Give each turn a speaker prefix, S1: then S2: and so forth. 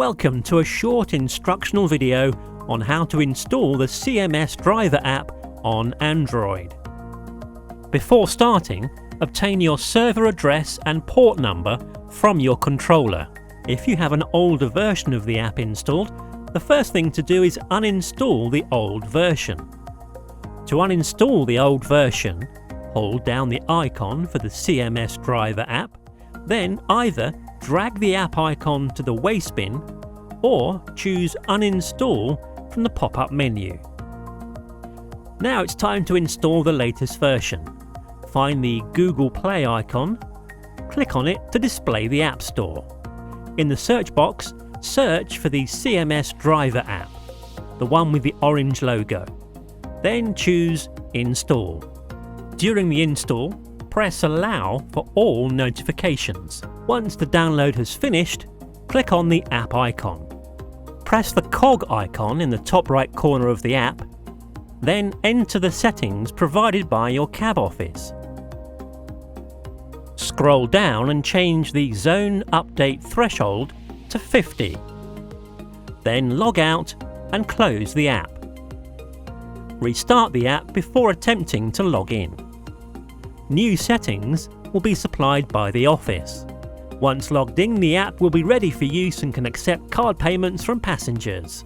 S1: Welcome to a short instructional video on how to install the CMS Driver app on Android. Before starting, obtain your server address and port number from your controller. If you have an older version of the app installed, the first thing to do is uninstall the old version. To uninstall the old version, hold down the icon for the CMS Driver app, then either drag the app icon to the waste bin or choose Uninstall from the pop-up menu. Now it's time to install the latest version. Find the Google Play icon, click on it to display the App Store. In the search box, search for the CMS Driver app, the one with the orange logo. Then choose Install. During the install, press Allow for all notifications. Once the download has finished, click on the app icon. Press the cog icon in the top right corner of the app, then enter the settings provided by your cab office. Scroll down and change the zone update threshold to 50. Then log out and close the app. Restart the app before attempting to log in. New settings will be supplied by the office. Once logged in, the app will be ready for use and can accept card payments from passengers.